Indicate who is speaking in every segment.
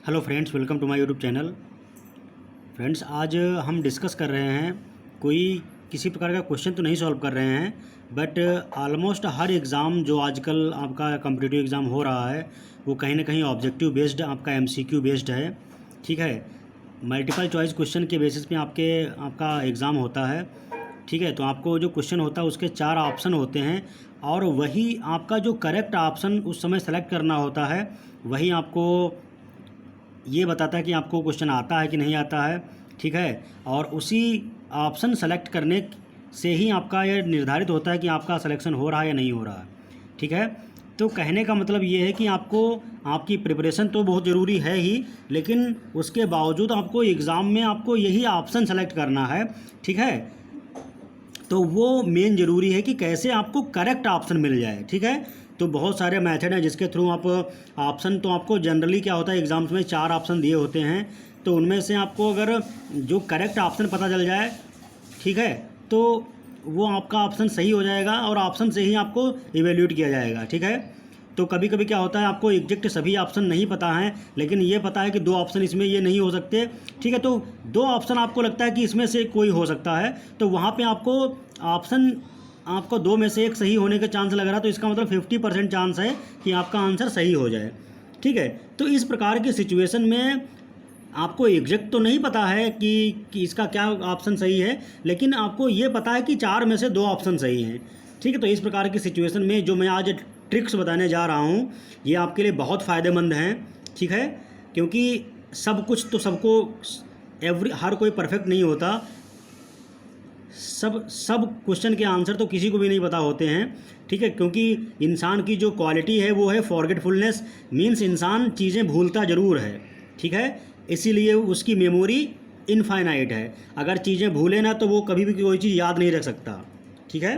Speaker 1: Hello friends, welcome to my YouTube channel. Friends, आज हम discuss कर रहे हैं, कोई किसी प्रकार का क्वेश्चन तो नहीं सॉल्व कर रहे हैं, बट ऑलमोस्ट हर एग्ज़ाम जो आजकल आपका कॉम्पिटिटिव एग्ज़ाम हो रहा है वो कहीं ना कहीं ऑब्जेक्टिव बेस्ड, आपका एमसीक्यू बेस्ड है। ठीक है, मल्टीपल चॉइस क्वेश्चन के बेसिस पे आपका एग्ज़ाम होता है। ठीक है, तो आपको जो क्वेश्चन होता है उसके 4 ऑप्शन होते हैं और वही आपका जो करेक्ट ऑप्शन उस समय सेलेक्ट करना होता है, वही आपको ये बताता है कि आपको क्वेश्चन आता है कि नहीं आता है। ठीक है, और उसी ऑप्शन सेलेक्ट करने से ही आपका ये निर्धारित होता है कि आपका सिलेक्शन हो रहा है या नहीं हो रहा है। ठीक है, तो कहने का मतलब ये है कि आपको आपकी प्रिपरेशन तो बहुत ज़रूरी है ही, लेकिन उसके बावजूद आपको एग्ज़ाम में आपको यही ऑप्शन सेलेक्ट करना है। ठीक है, तो वो मेन ज़रूरी है कि कैसे आपको करेक्ट ऑप्शन मिल जाए। ठीक है, तो बहुत सारे मेथड हैं जिसके थ्रू आप ऑप्शन, तो आपको जनरली क्या होता है एग्ज़ाम्स में 4 ऑप्शन दिए होते हैं, तो उनमें से आपको अगर जो करेक्ट ऑप्शन पता चल जाए, ठीक है, तो वो आपका ऑप्शन सही हो जाएगा और ऑप्शन से ही आपको इवेल्यूट किया जाएगा। ठीक है, तो कभी कभी क्या होता है आपको एग्जैक्ट सभी ऑप्शन नहीं पता हैं, लेकिन ये पता है कि 2 ऑप्शन इसमें ये नहीं हो सकते। ठीक है, तो 2 ऑप्शन आपको लगता है कि इसमें से कोई हो सकता है, तो वहाँ पे आपको ऑप्शन, आपको 2 में से 1 सही होने का चांस लग रहा है, तो इसका मतलब 50% चांस है कि आपका आंसर सही हो जाए। ठीक है, तो इस प्रकार की सिचुएशन में आपको एग्जैक्ट तो नहीं पता है कि इसका क्या ऑप्शन सही है, लेकिन आपको ये पता है कि 4 में से 2 ऑप्शन सही हैं। ठीक है, तो इस प्रकार की सिचुएशन में जो मैं आज ट्रिक्स बताने जा रहा हूँ ये आपके लिए बहुत फ़ायदेमंद हैं। ठीक है, क्योंकि सब कुछ तो सबको हर कोई परफेक्ट नहीं होता, सब क्वेश्चन के आंसर तो किसी को भी नहीं पता होते हैं। ठीक है, क्योंकि इंसान की जो क्वालिटी है वो है फॉरगेटफुलनेस, मीन्स इंसान चीज़ें भूलता ज़रूर है। ठीक है, इसीलिए उसकी मेमोरी इनफाइनाइट है, अगर चीज़ें भूले ना तो वो कभी भी कोई चीज़ याद नहीं रख सकता। ठीक है,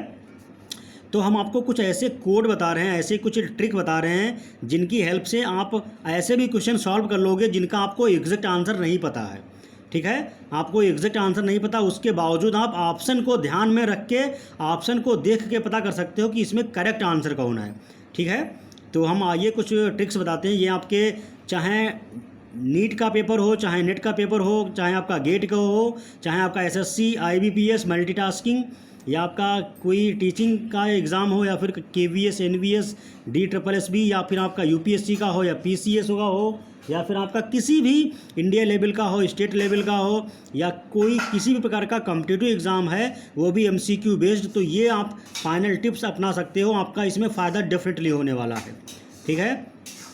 Speaker 1: तो हम आपको कुछ ऐसे कोड बता रहे हैं, ऐसे कुछ ट्रिक बता रहे हैं जिनकी हेल्प से आप ऐसे भी क्वेश्चन सॉल्व कर लोगे जिनका आपको एग्जैक्ट आंसर नहीं पता है। ठीक है, आपको एग्जैक्ट आंसर नहीं पता, उसके बावजूद आप ऑप्शन को ध्यान में रख के, ऑप्शन को देख के पता कर सकते हो कि इसमें करेक्ट आंसर कौन है। ठीक है, तो हम आइए कुछ ट्रिक्स बताते हैं। ये आपके चाहे नीट का पेपर हो, चाहे नेट का पेपर हो, चाहे आपका गेट का हो, चाहे आपका एसएससी, आईबीपीएस, मल्टीटास्किंग, या आपका कोई टीचिंग का एग्ज़ाम हो, या फिर केवीएस, एनवीएस, DSSB, या फिर आपका यूपीएससी का हो, या पीसीएस का हो, या फिर आपका किसी भी इंडिया लेवल का हो, स्टेट लेवल का हो, या कोई किसी भी प्रकार का कॉम्पिटिटिव एग्ज़ाम है वो भी एमसीक्यू बेस्ड, तो ये आप फाइनल टिप्स अपना सकते हो, आपका इसमें फ़ायदा डेफिनेटली होने वाला है। ठीक है,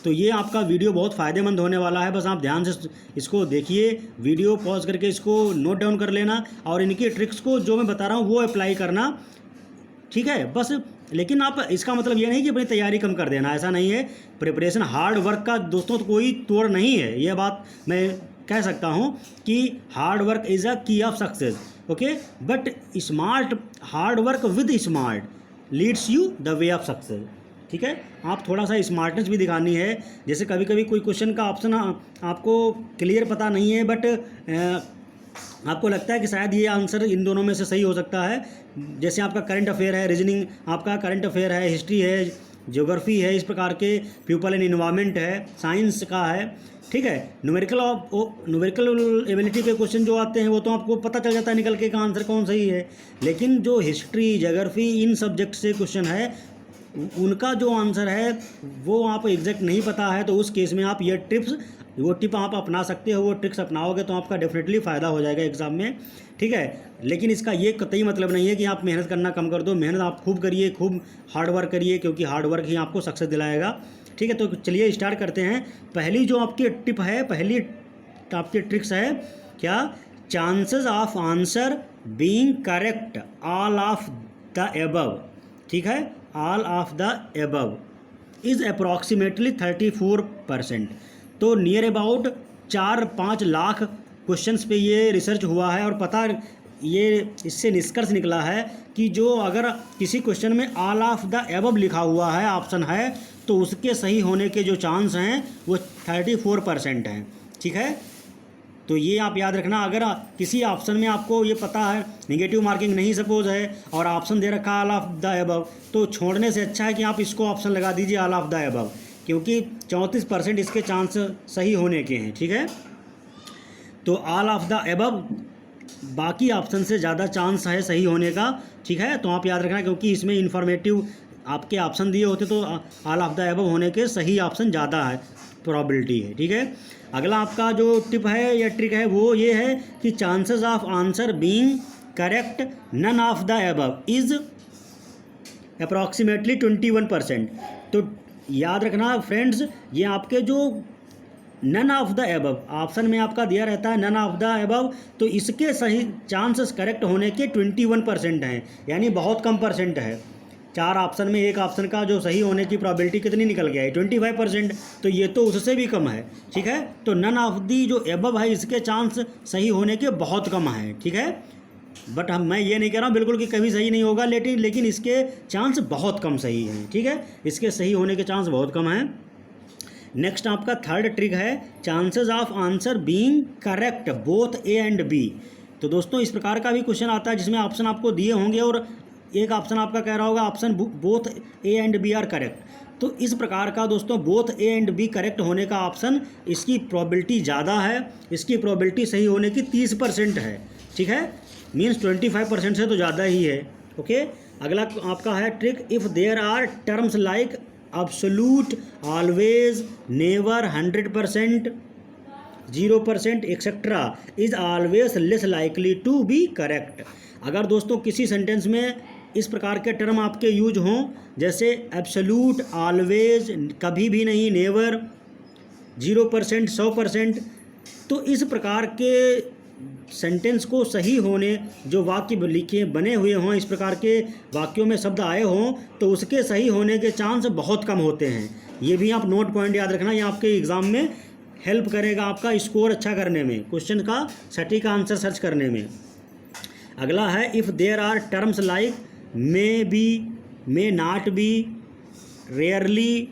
Speaker 1: तो ये आपका वीडियो बहुत फ़ायदेमंद होने वाला है, बस आप ध्यान से इसको देखिए, वीडियो पॉज करके इसको नोट डाउन कर लेना और इनकी ट्रिक्स को जो मैं बता रहा हूँ वो अप्लाई करना। ठीक है, बस, लेकिन आप, इसका मतलब ये नहीं कि अपनी तैयारी कम कर देना, ऐसा नहीं है। प्रिपरेशन हार्ड वर्क का दोस्तों तो कोई तोड़ नहीं है, यह बात मैं कह सकता हूँ कि हार्ड वर्क इज़ अ की of success. Okay, but smart hard work with smart leads you the way of success. ठीक है, आप थोड़ा सा स्मार्टनेस भी दिखानी है, जैसे कभी कभी कोई क्वेश्चन का ऑप्शन आपको क्लियर पता नहीं है, बट आपको लगता है कि शायद ये आंसर इन दोनों में से सही हो सकता है। जैसे आपका करंट अफेयर है, रीजनिंग आपका करंट अफेयर है, हिस्ट्री है, ज्योग्राफी है, इस प्रकार के पीपल एंड इन्वायरमेंट है, साइंस का है। ठीक है, न्यूमेरिकल एबिलिटी के क्वेश्चन जो आते हैं वो तो आपको पता चल जाता है निकल के का आंसर कौन सही है, लेकिन जो हिस्ट्री, ज्योग्राफी, इन सब्जेक्ट से क्वेश्चन है उनका जो आंसर है वो आप एग्जैक्ट नहीं पता है, तो उस केस में आप ये टिप आप अपना सकते हो। वो ट्रिक्स अपनाओगे तो आपका डेफिनेटली फ़ायदा हो जाएगा एग्ज़ाम में। ठीक है, लेकिन इसका ये कतई मतलब नहीं है कि आप मेहनत करना कम कर दो, मेहनत आप खूब करिए, खूब हार्ड वर्क करिए, क्योंकि हार्ड वर्क ही आपको सक्सेस दिलाएगा। ठीक है, तो चलिए स्टार्ट करते हैं। पहली जो आपकी टिप है, पहली आपकी ट्रिक्स है क्या, chances of answer being correct all of the above. ठीक है, all of the above is approximately 34%। तो नियर अबाउट 4-5 लाख क्वेश्चंस पे ये रिसर्च हुआ है, और पता ये इससे निष्कर्ष निकला है कि जो अगर किसी क्वेश्चन में ऑल ऑफ द एबव लिखा हुआ है ऑप्शन है, तो उसके सही होने के जो चांस हैं वो 34% हैं। ठीक है, तो ये आप याद रखना। अगर किसी ऑप्शन में आपको ये पता है नेगेटिव मार्किंग नहीं सपोज है और ऑप्शन दे रखा है ऑल ऑफ द अबव, तो छोड़ने से अच्छा है कि आप इसको ऑप्शन लगा दीजिए ऑल ऑफ द अबव। क्योंकि 34% इसके चांस सही होने के हैं, ठीक है। तो ऑल ऑफ द एबव, बाकी ऑप्शन से ज़्यादा चांस है सही होने का, ठीक है। तो आप याद रखना, क्योंकि इसमें इन्फॉर्मेटिव आपके ऑप्शन दिए होते तो ऑल ऑफ द एबव होने के सही ऑप्शन ज़्यादा है, प्रोबेबिलिटी है, ठीक है। अगला आपका जो टिप है या ट्रिक है वो ये है कि chances of answer being correct none of the above is approximately 21%। तो याद रखना फ्रेंड्स, ये आपके जो none of the above option में आपका दिया रहता है नन ऑफ द एबव, तो इसके सही चांसेस करेक्ट होने के 21% हैं, यानी बहुत कम परसेंट है। 4 ऑप्शन में एक ऑप्शन का जो सही होने की प्रोबेबिलिटी कितनी निकल गया है, 25%। तो ये तो उससे भी कम है, ठीक है। तो नन ऑफ दी जो एबव है इसके चांस सही होने के बहुत कम है, ठीक है। बट मैं ये नहीं कह रहा हूँ बिल्कुल कि कभी सही नहीं होगा, लेकिन इसके चांस बहुत कम सही हैं, ठीक है। इसके सही होने के चांस बहुत कम हैं। नेक्स्ट आपका थर्ड ट्रिक है chances of answer being correct both A and B. तो दोस्तों इस प्रकार का भी क्वेश्चन आता है जिसमें ऑप्शन आपको दिए होंगे और एक ऑप्शन आपका कह रहा होगा option both A and B are correct. तो इस प्रकार का दोस्तों both A and B correct होने का ऑप्शन, इसकी प्रोबेबिलिटी ज़्यादा है, इसकी प्रोबेबिलिटी सही होने की 30% है, ठीक है। मीन्स 25% से तो ज़्यादा ही है, ओके। अगला आपका है trick, if there are terms like absolute, always, never, 100%, 0%, etcetera is always less likely to be correct. अगर दोस्तों किसी सेंटेंस में इस प्रकार के टर्म आपके यूज हों, जैसे एब्सोल्यूट, ऑलवेज, कभी भी नहीं, नेवर, 0%, 100%, तो इस प्रकार के सेंटेंस को सही होने, जो वाक्य लिखे बने हुए हों, इस प्रकार के वाक्यों में शब्द आए हों, तो उसके सही होने के चांस बहुत कम होते हैं। ये भी आप नोट पॉइंट याद रखना, ये आपके एग्ज़ाम में हेल्प करेगा आपका स्कोर अच्छा करने में, क्वेश्चन का सटीक आंसर सर्च करने में। अगला है if there are terms like may be, may not be, rarely,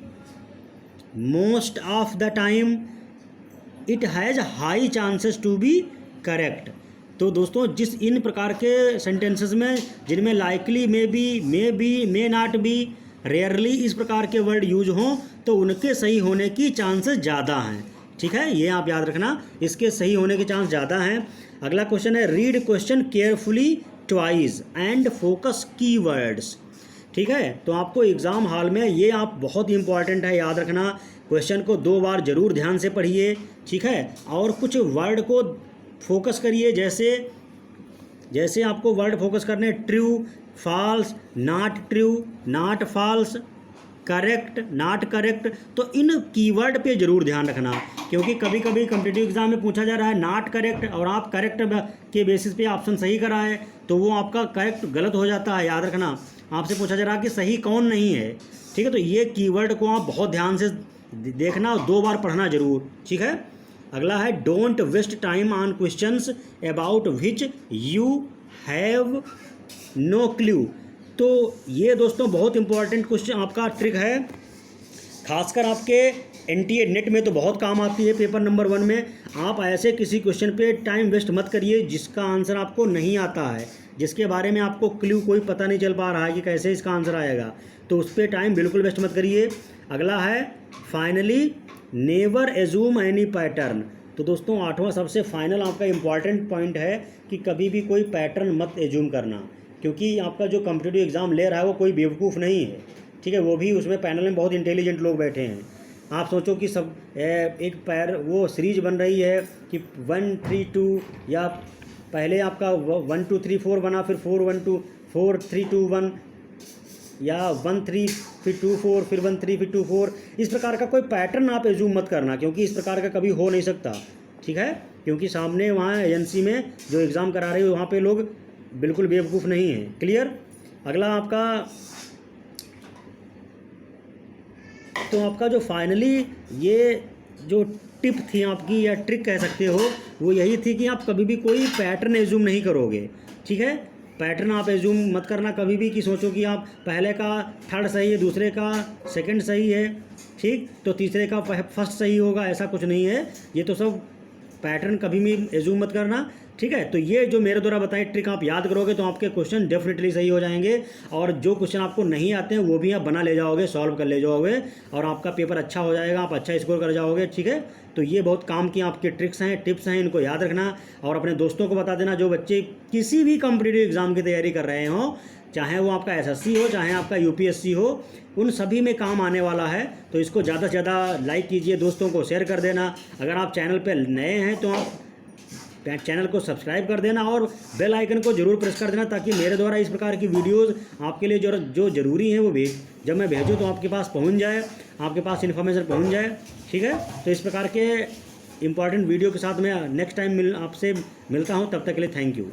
Speaker 1: most of the time, it has high chances to be correct. तो दोस्तों जिस इन प्रकार के सेंटेंसेस में जिनमें likely, may be, may not be, rarely इस प्रकार के वर्ड यूज हों, तो उनके सही होने की चांसेस ज़्यादा हैं, ठीक है। ये आप याद रखना, इसके सही होने के चांस ज़्यादा हैं। अगला क्वेश्चन है read question carefully twice and focus keywords, ठीक है। तो आपको एग्ज़ाम हॉल में ये आप बहुत इंपॉर्टेंट है याद रखना, क्वेश्चन को 2 बार ज़रूर ध्यान से पढ़िए, ठीक है। और कुछ वर्ड को फोकस करिए, जैसे आपको वर्ड फोकस करने, true, false, not true, not false, correct, not correct. तो इन कीवर्ड पे ज़रूर ध्यान रखना, क्योंकि कभी कभी कॉम्पिटिटिव एग्जाम में पूछा जा रहा है नॉट करेक्ट और आप करेक्ट के बेसिस पे ऑप्शन सही करा है, तो वो आपका करेक्ट गलत हो जाता है। याद रखना, आपसे पूछा जा रहा है कि सही कौन नहीं है, ठीक है। तो ये कीवर्ड को आप बहुत ध्यान से देखना और 2 बार पढ़ना ज़रूर, ठीक है। अगला है don't waste time on questions about which you have no clue. तो ये दोस्तों बहुत इंपॉर्टेंट क्वेश्चन आपका ट्रिक है, खासकर आपके एनटीए नेट में तो बहुत काम आती है। पेपर नंबर 1 में आप ऐसे किसी क्वेश्चन पे टाइम वेस्ट मत करिए जिसका आंसर आपको नहीं आता है, जिसके बारे में आपको क्लू कोई पता नहीं चल पा रहा है कि कैसे इसका आंसर आएगा, तो उस पर टाइम बिल्कुल वेस्ट मत करिए। अगला है finally never assume any pattern. तो दोस्तों 8वां सबसे फाइनल आपका इम्पॉर्टेंट पॉइंट है कि कभी भी कोई पैटर्न मत एज्यूम करना, क्योंकि आपका जो कॉम्पिटिटिव एग्ज़ाम ले रहा है वो कोई बेवकूफ़ नहीं है, ठीक है। वो भी उसमें पैनल में बहुत इंटेलिजेंट लोग बैठे हैं। आप सोचो कि सब एक पैर वो सीरीज बन रही है कि 1 3 2, या पहले आपका 1 2 3 4 बना, फिर 4 1 2 4 3 2 1, या 1 3 फिर 2 4 फिर 1 3 फिर 2 4। इस प्रकार का कोई पैटर्न आप एज्यूम मत करना, क्योंकि इस प्रकार का कभी हो नहीं सकता, ठीक है। क्योंकि सामने वहाँ एजेंसी में जो एग्ज़ाम करा रहे हो वहाँ पे लोग बिल्कुल बेवकूफ़ नहीं हैं, क्लियर। अगला आपका तो आपका जो फाइनली ये जो टिप थी आपकी या ट्रिक कह सकते हो, वो यही थी कि आप कभी भी कोई पैटर्न एज्यूम नहीं करोगे, ठीक है। पैटर्न आप एज्यूम मत करना कभी भी कि सोचो कि आप पहले का थर्ड सही है, दूसरे का सेकंड सही है, ठीक, तो तीसरे का फर्स्ट सही होगा, ऐसा कुछ नहीं है। ये तो सब पैटर्न कभी भी एज्यूम मत करना। ठीक है। तो ये जो मेरे द्वारा बताई ट्रिक आप याद करोगे तो आपके क्वेश्चन डेफिनेटली सही हो जाएंगे, और जो क्वेश्चन आपको नहीं आते हैं वो भी आप बना ले जाओगे, सॉल्व कर ले जाओगे, और आपका पेपर अच्छा हो जाएगा, आप अच्छा स्कोर कर जाओगे। ठीक है, तो ये बहुत काम की आपकी ट्रिक्स हैं, टिप्स हैं, इनको याद रखना और अपने दोस्तों को बता देना। जो बच्चे किसी भी कॉम्पिटिटिव एग्जाम की तैयारी कर रहे हों, चाहे वो आपका एसएससी हो, चाहे आपका यूपीएससी हो, उन सभी में काम आने वाला है। तो इसको ज़्यादा से ज़्यादा लाइक कीजिए, दोस्तों को शेयर कर देना। अगर आप चैनल पर नए हैं तो आप चैनल को सब्सक्राइब कर देना और बेल आइकन को जरूर प्रेस कर देना, ताकि मेरे द्वारा इस प्रकार की वीडियोस आपके लिए जो ज़रूरी हैं वो जब मैं भेजूँ तो आपके पास पहुंच जाए, आपके पास इन्फॉर्मेशन पहुंच जाए। ठीक है, तो इस प्रकार के इंपॉर्टेंट वीडियो के साथ मैं नेक्स्ट टाइम आपसे मिलता हूं। तब तक के लिए थैंक यू।